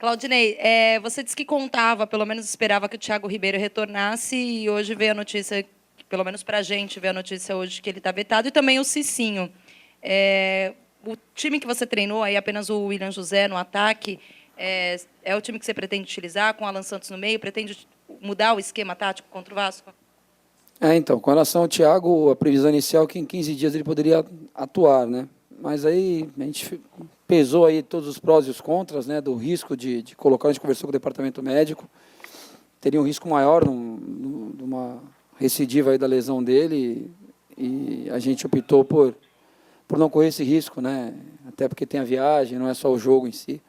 Claudinei, você disse que contava, pelo menos esperava que o Thiago Ribeiro retornasse, e hoje veio a notícia, pelo menos para a gente, veio a notícia hoje que ele está vetado, e também o Cicinho. O time que você treinou, aí apenas o William José no ataque, é o time que você pretende utilizar, com o Alan Santos no meio? Pretende mudar o esquema tático contra o Vasco? Então, com relação ao Thiago, a previsão inicial é que em 15 dias ele poderia atuar, né? Mas aí a gente pesou aí todos os prós e os contras, né? Do risco de colocar, a gente conversou com o departamento médico, teria um risco maior de uma recidiva aí da lesão dele, e a gente optou por não correr esse risco, né? Até porque tem a viagem, não é só o jogo em si.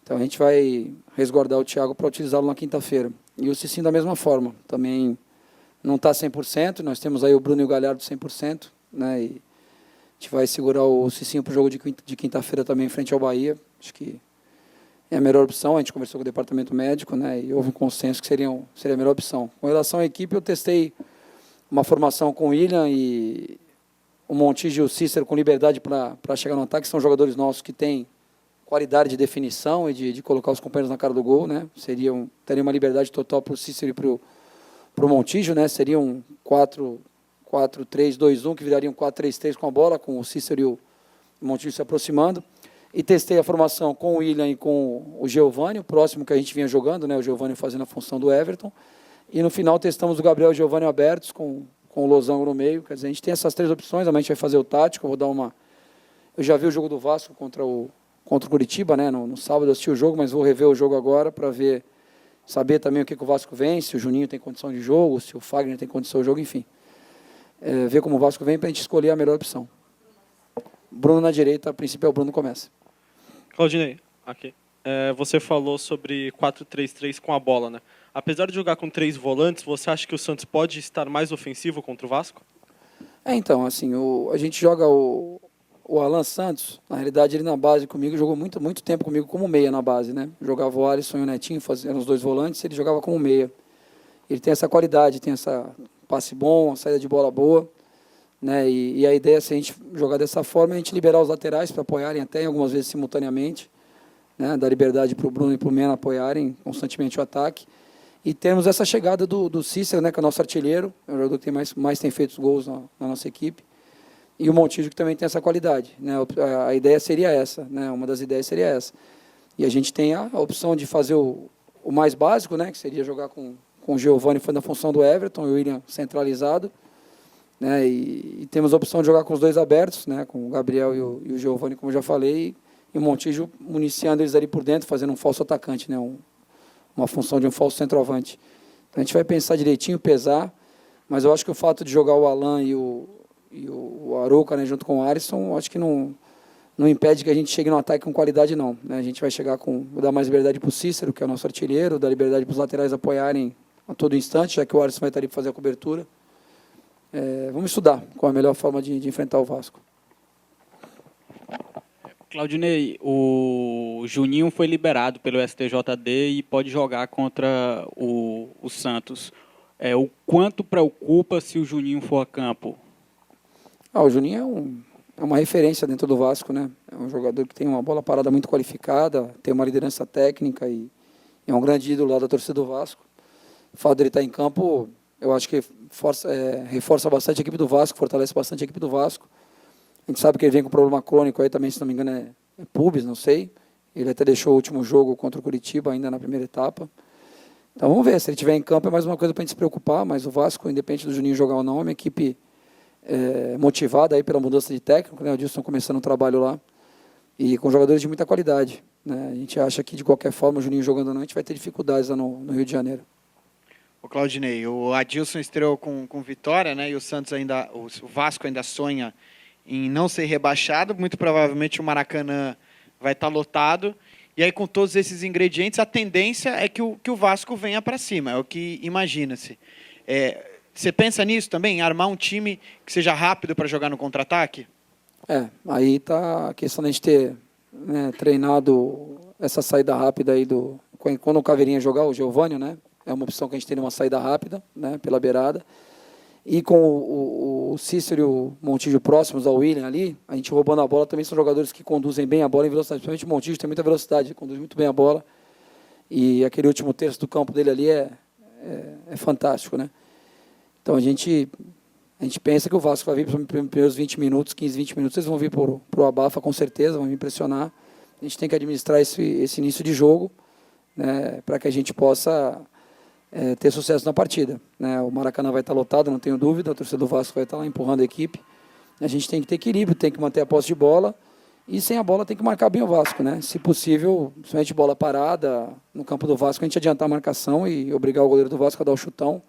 Então a gente vai resguardar o Thiago para utilizá-lo na quinta-feira. E o Cicinho da mesma forma, também não está 100%, nós temos aí o Bruno e o Galhardo 100%, né? E a gente vai segurar o Cicinho para o jogo de quinta-feira também, em frente ao Bahia. Acho que é a melhor opção. A gente conversou com o departamento médico, né? E houve um consenso que seria a melhor opção. Com relação à equipe, eu testei uma formação com o William e o Montijo e o Cícero com liberdade para chegar no ataque. São jogadores nossos que têm qualidade de definição e de colocar os companheiros na cara do gol, né? Teria uma liberdade total para o Cícero e para o Montijo, né? Seria um 4-3-2-1, que viraria um 4-3-3 com a bola, com o Cícero e o Montijo se aproximando. E testei a formação com o William e com o Giovani, o próximo que a gente vinha jogando, né? O Giovani fazendo a função do Everton. E no final testamos o Gabriel e o Giovani abertos, com o Losango no meio. Quer dizer, a gente tem essas três opções, a gente vai fazer o tático, eu já vi o jogo do Vasco contra o Curitiba, né? No sábado eu assisti o jogo, mas vou rever o jogo agora para saber também o que o Vasco vem, se o Juninho tem condição de jogo, se o Fagner tem condição de jogo, enfim. Ver como o Vasco vem para a gente escolher a melhor opção. Bruno na direita, a princípio é o Bruno começa. Claudinei, aqui. Você falou sobre 4-3-3 com a bola, né? Apesar de jogar com 3 volantes, você acha que o Santos pode estar mais ofensivo contra o Vasco? Então, assim, a gente joga o Alan Santos, na realidade ele na base comigo, jogou muito, muito tempo comigo como meia na base, né? Jogava o Alisson e o Netinho, eram os dois volantes, ele jogava como meia. Ele tem essa qualidade, tem essa passe bom, a saída de bola boa, né? E a ideia é, se a gente jogar dessa forma, a gente liberar os laterais para apoiarem até algumas vezes simultaneamente, né? Dar liberdade para o Bruno e para o Mena apoiarem constantemente o ataque. E temos essa chegada do Cícero, né? Que é o nosso artilheiro, é o jogador que mais tem feito gols na nossa equipe. E o Montijo, que também tem essa qualidade, né? A ideia seria essa, né? Uma das ideias seria essa. E a gente tem a opção de fazer o mais básico, né? Que seria jogar com o Giovani foi na função do Everton, e o William centralizado, né? E temos a opção de jogar com os dois abertos, né? Com o Gabriel e o Giovani, como eu já falei, e o Montijo municiando eles ali por dentro, fazendo um falso atacante, né? Uma função de um falso centroavante. Então, a gente vai pensar direitinho, pesar, mas eu acho que o fato de jogar o Alan e o Arouca, né, junto com o Alisson, acho que não impede que a gente chegue no ataque com qualidade, não, né? A gente vai chegar vou dar mais liberdade para o Cícero, que é o nosso artilheiro, dar liberdade para os laterais apoiarem a todo instante, já que o Alisson vai estar ali para fazer a cobertura. Vamos estudar qual é a melhor forma de enfrentar o Vasco. Claudinei, o Juninho foi liberado pelo STJD e pode jogar contra o Santos. O quanto preocupa se o Juninho for a campo? O Juninho é uma referência dentro do Vasco, né? É um jogador que tem uma bola parada muito qualificada, tem uma liderança técnica e é um grande ídolo lá da torcida do Vasco. O fato dele estar em campo, eu acho que reforça bastante a equipe do Vasco, fortalece bastante a equipe do Vasco. A gente sabe que ele vem com problema crônico aí também, se não me engano, é pubis, não sei. Ele até deixou o último jogo contra o Curitiba, ainda na primeira etapa. Então vamos ver, se ele estiver em campo é mais uma coisa para a gente se preocupar, mas o Vasco, independente do Juninho jogar ou não, é uma equipe motivada aí pela mudança de técnico, né? O Dilson começando um trabalho lá, e com jogadores de muita qualidade, né? A gente acha que, de qualquer forma, o Juninho jogando ou não, a gente vai ter dificuldades lá no Rio de Janeiro. O Claudinei, o Adilson estreou com vitória, né? E o Vasco ainda sonha em não ser rebaixado, muito provavelmente o Maracanã vai estar lotado, e aí com todos esses ingredientes, a tendência é que o Vasco venha para cima, é o que imagina-se. Você pensa nisso também, em armar um time que seja rápido para jogar no contra-ataque? Aí está a questão de a gente ter, né, treinado essa saída rápida aí quando o Caveirinha jogar, o Giovani, né? É uma opção que a gente tem uma saída rápida, né, pela beirada. E com o Cícero e o Montijo próximos ao William ali, a gente roubando a bola, também são jogadores que conduzem bem a bola em velocidade. Principalmente o Montijo tem muita velocidade, conduz muito bem a bola. E aquele último terço do campo dele ali é fantástico, né? Então a gente pensa que o Vasco vai vir para os primeiros 20 minutos, 15, 20 minutos, eles vão vir para o abafa com certeza, vão me impressionar. A gente tem que administrar esse início de jogo, né, para que a gente possa ter sucesso na partida, né? O Maracanã vai estar lotado, não tenho dúvida, a torcida do Vasco vai estar lá empurrando a equipe. A gente tem que ter equilíbrio, tem que manter a posse de bola e sem a bola tem que marcar bem o Vasco, né? Se possível, principalmente bola parada no campo do Vasco, a gente adiantar a marcação e obrigar o goleiro do Vasco a dar o chutão,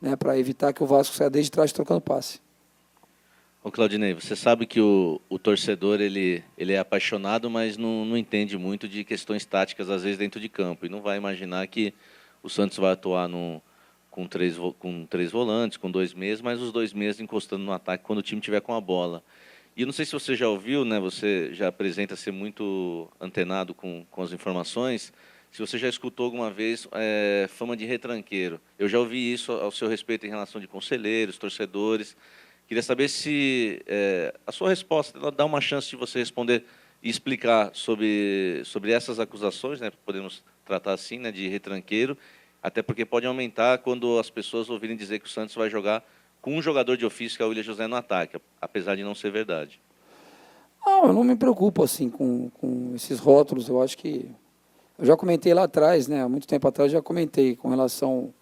né, para evitar que o Vasco saia desde trás trocando passe. Ô Claudinei, você sabe que o torcedor ele é apaixonado, mas não entende muito de questões táticas, às vezes, dentro de campo. E não vai imaginar que o Santos vai atuar com três volantes, com 2 meias, mas os 2 meias encostando no ataque quando o time tiver com a bola. E eu não sei se você já ouviu, né, você já apresenta ser muito antenado com as informações, se você já escutou alguma vez fama de retranqueiro. Eu já ouvi isso ao seu respeito em relação de conselheiros, torcedores. Queria saber se a sua resposta dá uma chance de você responder e explicar sobre essas acusações, né, podemos tratar assim, né, de retranqueiro, até porque pode aumentar quando as pessoas ouvirem dizer que o Santos vai jogar com um jogador de ofício, que é o William José, no ataque, apesar de não ser verdade. Não, eu não me preocupo assim com esses rótulos. Eu acho que eu já comentei lá atrás, né, há muito tempo atrás, já comentei com relação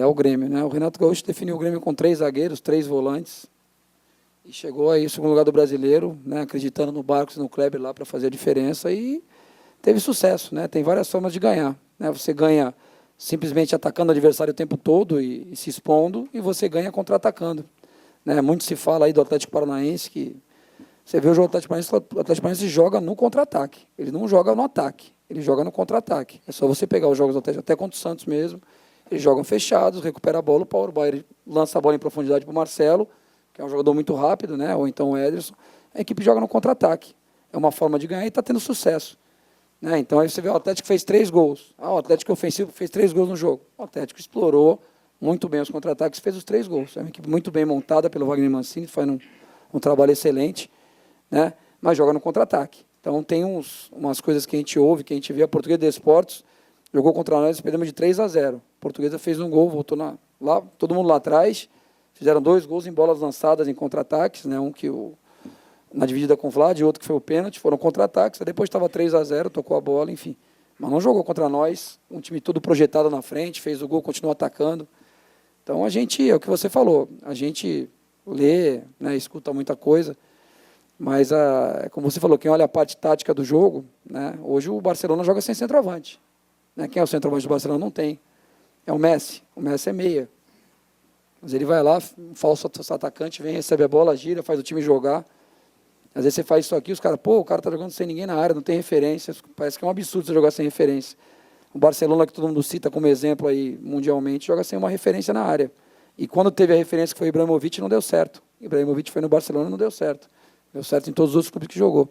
ao Grêmio, né? O Renato Gaúcho definiu o Grêmio com 3 zagueiros, 3 volantes, e chegou aí em segundo lugar do Brasileiro, né, acreditando no Barcos e no Kleber lá para fazer a diferença, e teve sucesso, né? Tem várias formas de ganhar, né? Você ganha simplesmente atacando o adversário o tempo todo e se expondo, e você ganha contra-atacando, né? Muito se fala aí do Atlético Paranaense, que você vê o jogo do Atlético Paranaense joga no contra-ataque, ele não joga no ataque, ele joga no contra-ataque. É só você pegar os jogos do Atlético, até contra o Santos mesmo, eles jogam fechados, recupera a bola, o Paulo Baier lança a bola em profundidade para o Marcelo, que é um jogador muito rápido, né? Ou então o Ederson. A equipe joga no contra-ataque. É uma forma de ganhar e está tendo sucesso, né? Então aí você vê o Atlético fez 3 gols. O Atlético ofensivo fez 3 gols no jogo. O Atlético explorou muito bem os contra-ataques e fez os 3 gols. É uma equipe muito bem montada pelo Wagner Mancini, faz um trabalho excelente, né? Mas joga no contra-ataque. Então tem umas coisas que a gente ouve, que a gente vê. A Portuguesa de Esportes jogou contra nós, perdemos de 3-0. A Portuguesa fez um gol, voltou lá, todo mundo lá atrás, fizeram 2 gols em bolas lançadas em contra-ataques, né? Um que na dividida com o Vlad, outro que foi o pênalti, foram contra-ataques, depois estava 3-0, tocou a bola, enfim. Mas não jogou contra nós, um time todo projetado na frente, fez o gol, continuou atacando. Então a gente, é o que você falou, a gente lê, né, escuta muita coisa, mas como você falou, quem olha a parte tática do jogo, né, hoje o Barcelona joga sem centroavante. Né? Quem é o centroavante do Barcelona? Não tem. É o Messi é meia. Mas ele vai lá, um falso atacante, vem, recebe a bola, gira, faz o time jogar. Às vezes você faz isso aqui, os caras, o cara está jogando sem ninguém na área, não tem referência. Parece que é um absurdo você jogar sem referência. O Barcelona, que todo mundo cita como exemplo aí mundialmente, joga sem uma referência na área. E quando teve a referência que foi o Ibrahimovic, não deu certo. O Ibrahimovic foi no Barcelona e não deu certo. Deu certo em todos os outros clubes que jogou.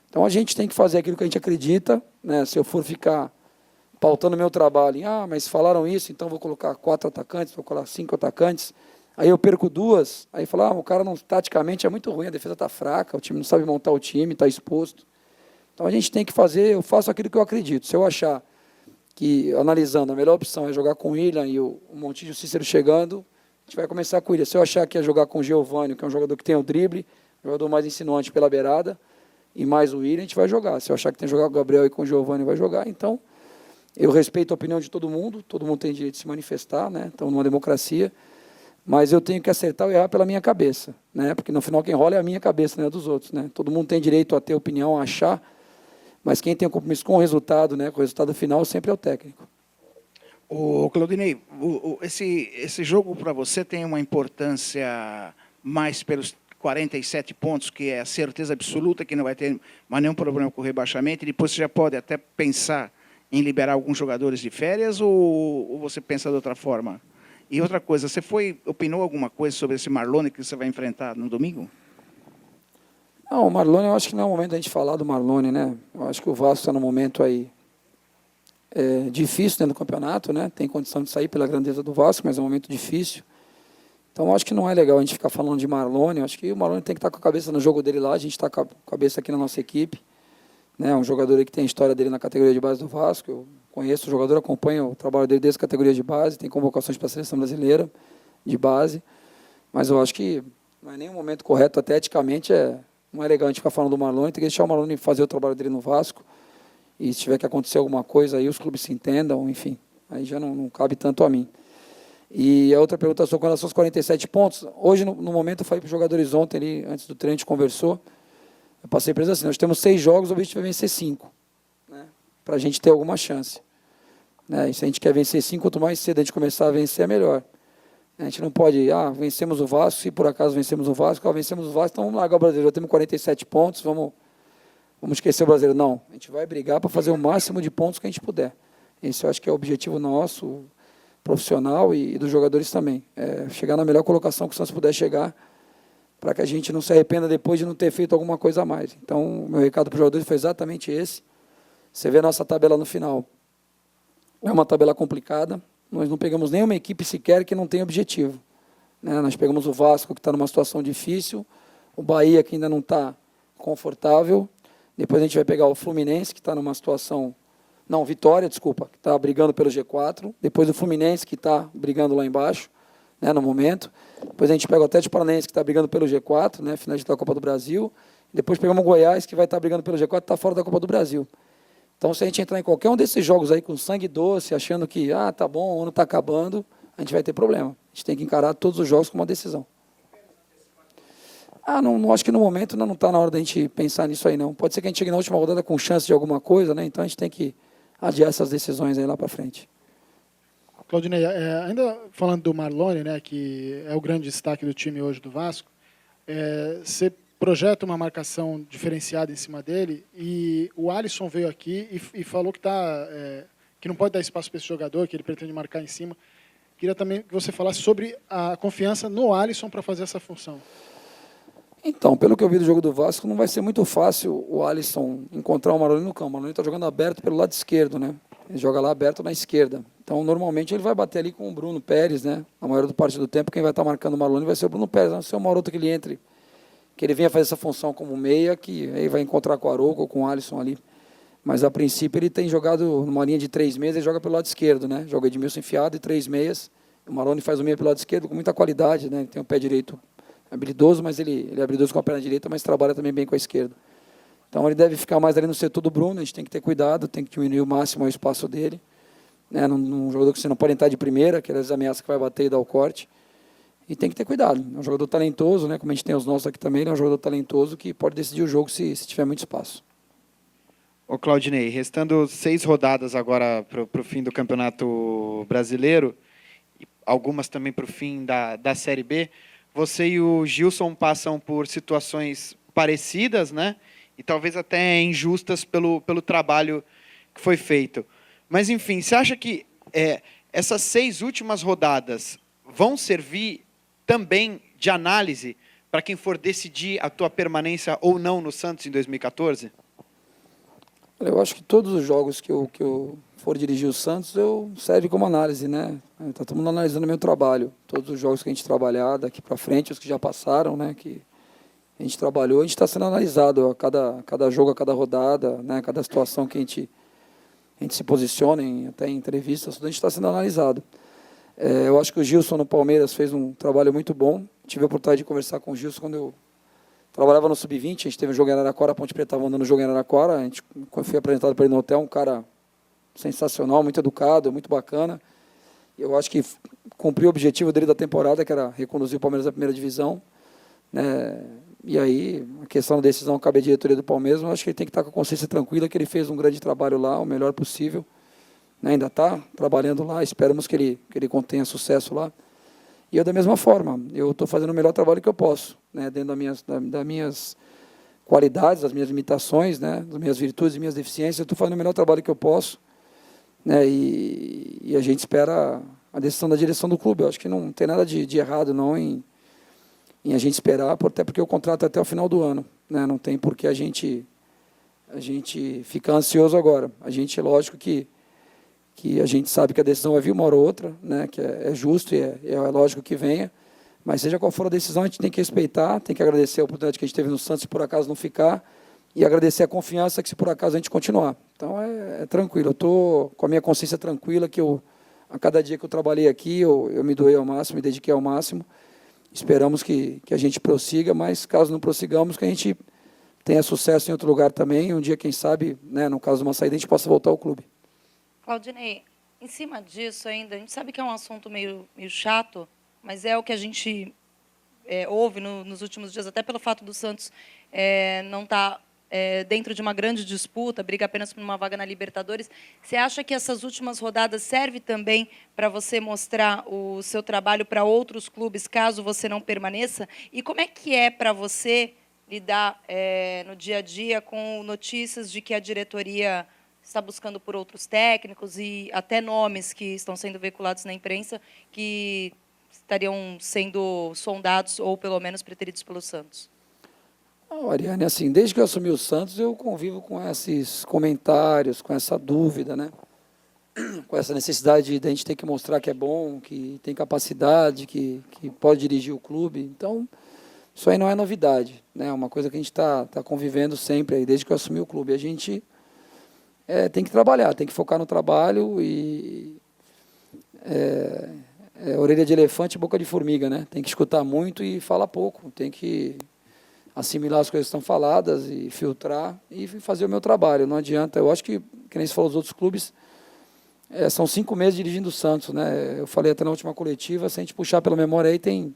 Então a gente tem que fazer aquilo que a gente acredita, né? Se eu for ficar pautando meu trabalho mas falaram isso, então vou colocar 4 atacantes, vou colocar 5 atacantes, aí eu perco 2, aí fala, o cara não, taticamente é muito ruim, a defesa está fraca, o time não sabe montar o time, está exposto. Então a gente tem que fazer, eu faço aquilo que eu acredito. Se eu achar que, analisando, a melhor opção é jogar com o William e o Montijo e o Cícero chegando, a gente vai começar com o William. Se eu achar que é jogar com o Giovânio, que é um jogador que tem o drible, jogador mais insinuante pela beirada, e mais o William, a gente vai jogar. Se eu achar que tem que jogar com o Gabriel e com o Giovânio, vai jogar. Então, eu respeito a opinião de todo mundo tem direito de se manifestar, né? Então, numa democracia, mas eu tenho que acertar ou errar pela minha cabeça, né? Porque no final quem rola é a minha cabeça, não é dos outros, né? Todo mundo tem direito a ter opinião, a achar, mas quem tem um compromisso com o resultado, né? Com o resultado final, sempre é o técnico. O Claudinei, esse jogo para você tem uma importância mais pelos 47 pontos, que é a certeza absoluta que não vai ter mais nenhum problema com o rebaixamento, e depois você já pode até pensar em liberar alguns jogadores de férias, ou você pensa de outra forma? E outra coisa, você opinou alguma coisa sobre esse Marlone que você vai enfrentar no domingo? Não, o Marlone, eu acho que não é o momento da gente falar do Marlone, né? Eu acho que o Vasco está num momento aí difícil dentro do campeonato, né? Tem condição de sair pela grandeza do Vasco, mas é um momento difícil. Então, eu acho que não é legal a gente ficar falando de Marlone. Eu acho que o Marlone tem que estar com a cabeça no jogo dele lá, a gente está com a cabeça aqui na nossa equipe. né? Um jogador aí que tem a história dele na categoria de base do Vasco. Eu conheço o jogador, acompanho o trabalho dele desde a categoria de base, tem convocações para a seleção brasileira de base, mas eu acho que não é nem o momento correto, até eticamente não é legal a gente ficar falando do Marlone, tem que deixar o Marlone fazer o trabalho dele no Vasco, e se tiver que acontecer alguma coisa aí, os clubes se entendam, enfim, aí já não cabe tanto a mim. E a outra pergunta sua com relação aos 47 pontos, hoje no momento eu falei para os jogadores ontem, ali, antes do treino a gente conversou, eu passei para eles assim, nós temos 6 jogos, o objetivo é vencer 5, né, para a gente ter alguma chance. Né, e se a gente quer vencer 5, quanto mais cedo a gente começar a vencer, é melhor. A gente não pode, vencemos o Vasco, se por acaso vencemos o Vasco, vencemos o Vasco, então vamos largar o Brasileiro, já temos 47 pontos, vamos esquecer o Brasileiro. Não, a gente vai brigar para fazer o máximo de pontos que a gente puder. Esse eu acho que é o objetivo nosso, profissional e dos jogadores também. É chegar na melhor colocação que o Santos puder chegar, para que a gente não se arrependa depois de não ter feito alguma coisa a mais. Então, o meu recado para os jogadores foi exatamente esse. Você vê a nossa tabela no final. É uma tabela complicada. Nós não pegamos nenhuma equipe sequer que não tem objetivo. Né? Nós pegamos o Vasco, que está numa situação difícil, o Bahia, que ainda não está confortável. Depois a gente vai pegar o Fluminense, que está numa situação... Não, Vitória, desculpa, que está brigando pelo G4. Depois o Fluminense, que está brigando lá embaixo, né, no momento. Depois a gente pega o Atlético Paranaense, que está brigando pelo G4, né, finalista da Copa do Brasil. Depois pegamos o Goiás, que vai estar brigando pelo G4 e está fora da Copa do Brasil. Então, se a gente entrar em qualquer um desses jogos aí com sangue doce, achando que, tá bom, o ano está acabando, a gente vai ter problema. A gente tem que encarar todos os jogos com uma decisão. Não acho que no momento não está na hora da gente pensar nisso aí, não. Pode ser que a gente chegue na última rodada com chance de alguma coisa, né? Então a gente tem que adiar essas decisões aí lá para frente. Claudinei, ainda falando do Marlone, né, que é o grande destaque do time hoje do Vasco, você projeta uma marcação diferenciada em cima dele, e o Alisson veio aqui e falou que não pode dar espaço para esse jogador, que ele pretende marcar em cima. Queria também que você falasse sobre a confiança no Alisson para fazer essa função. Então, pelo que eu vi do jogo do Vasco, não vai ser muito fácil o Alisson encontrar o Marlone no campo. O Marlone está jogando aberto pelo lado esquerdo, né? Ele joga lá aberto na esquerda. Então, normalmente, ele vai bater ali com o Bruno Pérez, né? A maior parte do tempo, quem vai estar marcando o Marlone vai ser o Bruno Pérez. Não ser o Maroto que ele entre, que ele venha fazer essa função como meia, que aí vai encontrar com o Arouca ou com o Alisson ali. Mas, a princípio, ele tem jogado numa linha de 3 meias, ele joga pelo lado esquerdo, né? Joga Edmilson enfiado e 3 meias. O Marlone faz o meia pelo lado esquerdo com muita qualidade, né? Ele tem o pé direito habilidoso, mas ele é habilidoso com a perna direita, mas trabalha também bem com a esquerda. Então, ele deve ficar mais ali no setor do Bruno, a gente tem que ter cuidado, tem que diminuir o máximo o espaço dele. Né? Num jogador que você não pode entrar de primeira, aquelas ameaças que vai bater e dar o corte. E tem que ter cuidado. É um jogador talentoso, né? Como a gente tem os nossos aqui também, ele é um jogador talentoso que pode decidir o jogo se tiver muito espaço. Ô Claudinei, restando 6 rodadas agora para o fim do Campeonato Brasileiro, algumas também para o fim da Série B, você e o Gilson passam por situações parecidas, né? E talvez até injustas pelo trabalho que foi feito. Mas, enfim, você acha que essas 6 últimas rodadas vão servir também de análise para quem for decidir a tua permanência ou não no Santos em 2014? Eu acho que todos os jogos que eu for dirigir o Santos, serve como análise, né? Está todo mundo analisando o meu trabalho. Todos os jogos que a gente trabalhar daqui para frente, os que já passaram, né? Que a gente trabalhou, a gente está sendo analisado a cada jogo, a cada rodada, né? Cada situação que a gente se posiciona, até em entrevistas, tudo a gente está sendo analisado. Eu acho que o Gilson no Palmeiras fez um trabalho muito bom. Tive a oportunidade de conversar com o Gilson quando eu trabalhava no Sub-20, a gente teve um jogo em Araraquara, a Ponte Preta estava andando no jogo em Araraquara, quando fui apresentado para ele no hotel, um cara sensacional, muito educado, muito bacana. Eu acho que cumpriu o objetivo dele da temporada, que era reconduzir o Palmeiras à primeira divisão. Né? E aí, a questão da decisão cabe à diretoria do Palmeiras, eu acho que ele tem que estar com a consciência tranquila, que ele fez um grande trabalho lá, o melhor possível. Né? Ainda está trabalhando lá, esperamos que ele contenha sucesso lá. E eu, da mesma forma, eu estou fazendo o melhor trabalho que eu posso, né? Dentro das minhas qualidades, das minhas limitações, né? Das minhas virtudes e minhas deficiências, eu estou fazendo o melhor trabalho que eu posso. Né? E a gente espera a decisão da direção do clube. Eu acho que não tem nada de errado não em a gente esperar, até porque o contrato é até o final do ano. Né? Não tem por que a gente ficar ansioso agora. A gente, lógico que a gente sabe que a decisão vai vir uma hora ou outra, né? Que é justo e é lógico que venha, mas seja qual for a decisão, a gente tem que respeitar, tem que agradecer a oportunidade que a gente teve no Santos, se por acaso não ficar, e agradecer a confiança que, se por acaso a gente continuar. Então, é tranquilo. Eu estou com a minha consciência tranquila que a cada dia que eu trabalhei aqui, eu me doei ao máximo, me dediquei ao máximo. Esperamos que a gente prossiga, mas caso não prossigamos, que a gente tenha sucesso em outro lugar também. Um dia, quem sabe, né, no caso de uma saída, a gente possa voltar ao clube. Claudinei, em cima disso ainda, a gente sabe que é um assunto meio chato, mas é o que a gente ouve nos últimos dias, até pelo fato do Santos não estar dentro de uma grande disputa, briga apenas por uma vaga na Libertadores. Você acha que essas últimas rodadas servem também para você mostrar o seu trabalho para outros clubes, caso você não permaneça? E como é que é para você lidar no dia a dia com notícias de que a diretoria está buscando por outros técnicos e até nomes que estão sendo veiculados na imprensa que estariam sendo sondados ou, pelo menos, preteridos pelo Santos? Ariane, assim, desde que eu assumi o Santos, eu convivo com esses comentários, com essa dúvida, né? Com essa necessidade de a gente ter que mostrar que é bom, que tem capacidade, que pode dirigir o clube. Então, isso aí não é novidade, né? É uma coisa que a gente está convivendo sempre, aí, desde que eu assumi o clube. A gente tem que trabalhar, tem que focar no trabalho e orelha de elefante e boca de formiga, né? Tem que escutar muito e falar pouco, tem que assimilar as coisas que estão faladas e filtrar e fazer o meu trabalho. Não adianta, eu acho que nem você falou dos outros clubes, são 5 meses dirigindo o Santos, né? Eu falei até na última coletiva, se a gente puxar pela memória aí, tem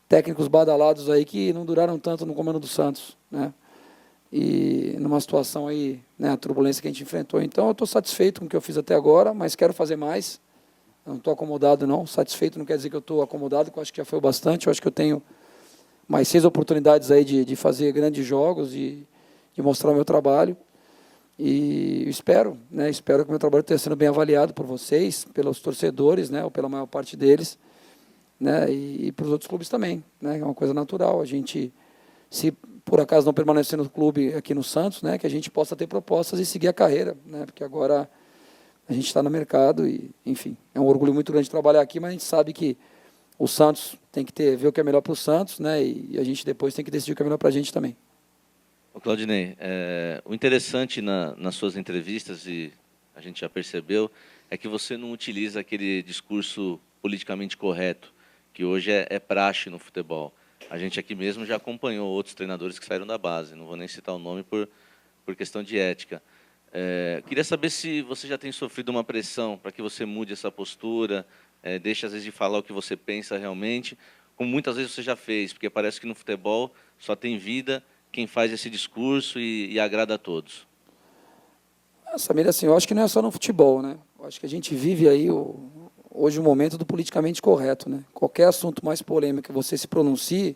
técnicos badalados aí que não duraram tanto no comando do Santos, né? E numa situação aí, né, a turbulência que a gente enfrentou. Então, eu estou satisfeito com o que eu fiz até agora, mas quero fazer mais. Eu não estou acomodado, não. Satisfeito não quer dizer que eu estou acomodado, que eu acho que já foi o bastante. Eu acho que eu tenho mais 6 oportunidades aí de fazer grandes jogos, de mostrar o meu trabalho. E espero que o meu trabalho esteja sendo bem avaliado por vocês, pelos torcedores, né, ou pela maior parte deles, né, e para os outros clubes também, né, é uma coisa natural. A gente, se por acaso não permanecer no clube aqui no Santos, né, que a gente possa ter propostas e seguir a carreira, né, porque agora a gente está no mercado e, enfim, é um orgulho muito grande trabalhar aqui, mas a gente sabe que o Santos tem que ver o que é melhor para o Santos, né, e a gente depois tem que decidir o que é melhor para a gente também. Ô Claudinei, o interessante nas suas entrevistas, e a gente já percebeu, é que você não utiliza aquele discurso politicamente correto, que hoje é praxe no futebol. A gente aqui mesmo já acompanhou outros treinadores que saíram da base, não vou nem citar o nome por questão de ética. Queria saber se você já tem sofrido uma pressão para que você mude essa postura, deixe às vezes de falar o que você pensa realmente, como muitas vezes você já fez, porque parece que no futebol só tem vida quem faz esse discurso e agrada a todos. Samir, assim, eu acho que não é só no futebol, né? Eu acho que a gente vive aí hoje o momento do politicamente correto, né? Qualquer assunto mais polêmico que você se pronuncie,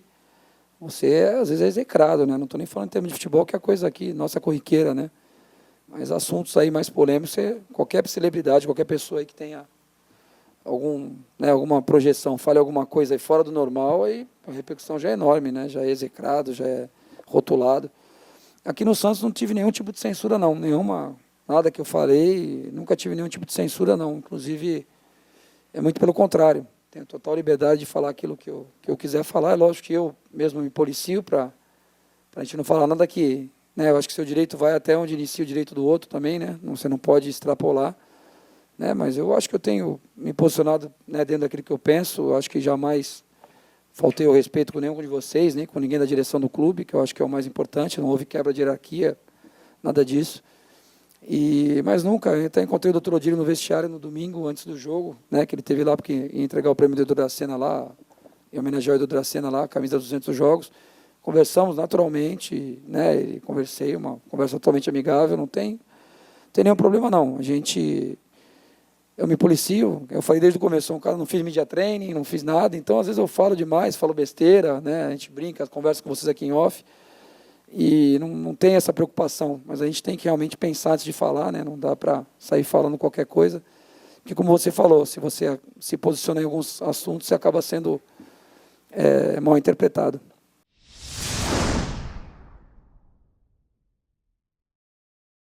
você às vezes é execrado, né? Não estou nem falando em termos de futebol, que é a coisa aqui, nossa corriqueira, né? Mas assuntos aí mais polêmicos, qualquer celebridade, qualquer pessoa aí que tenha alguma projeção, fale alguma coisa aí fora do normal, aí a repercussão já é enorme, né? Já é execrado, já é rotulado. Aqui no Santos não tive nenhum tipo de censura, não. Nada que eu falei, nunca tive nenhum tipo de censura, não. Inclusive, é muito pelo contrário. Tenho total liberdade de falar aquilo que eu quiser falar. É lógico que eu mesmo me policio para a gente não falar nada que... Né, eu acho que seu direito vai até onde inicia o direito do outro também, né? Você não pode extrapolar. Né, mas eu acho que eu tenho me posicionado, né, dentro daquilo que eu penso. Eu acho que jamais faltei ao respeito com nenhum de vocês, nem com ninguém da direção do clube, que eu acho que é o mais importante. Não houve quebra de hierarquia, nada disso. Mas nunca, eu até encontrei o Dr. Odílio no vestiário no domingo, antes do jogo, né, que ele teve lá porque ia entregar o prêmio do Edu Dracena lá, em homenagear o Edu Dracena lá, a camisa dos 200 jogos. Conversamos naturalmente, né, e conversei, uma conversa totalmente amigável, não tem nenhum problema, não. Eu me policio, eu falei desde o começo, um cara, não fiz media training, não fiz nada, então às vezes eu falo demais, falo besteira, né, a gente brinca, conversa com vocês aqui em off, e não tem essa preocupação, mas a gente tem que realmente pensar antes de falar, né, não dá para sair falando qualquer coisa, porque como você falou, se você se posiciona em alguns assuntos, você acaba sendo mal interpretado.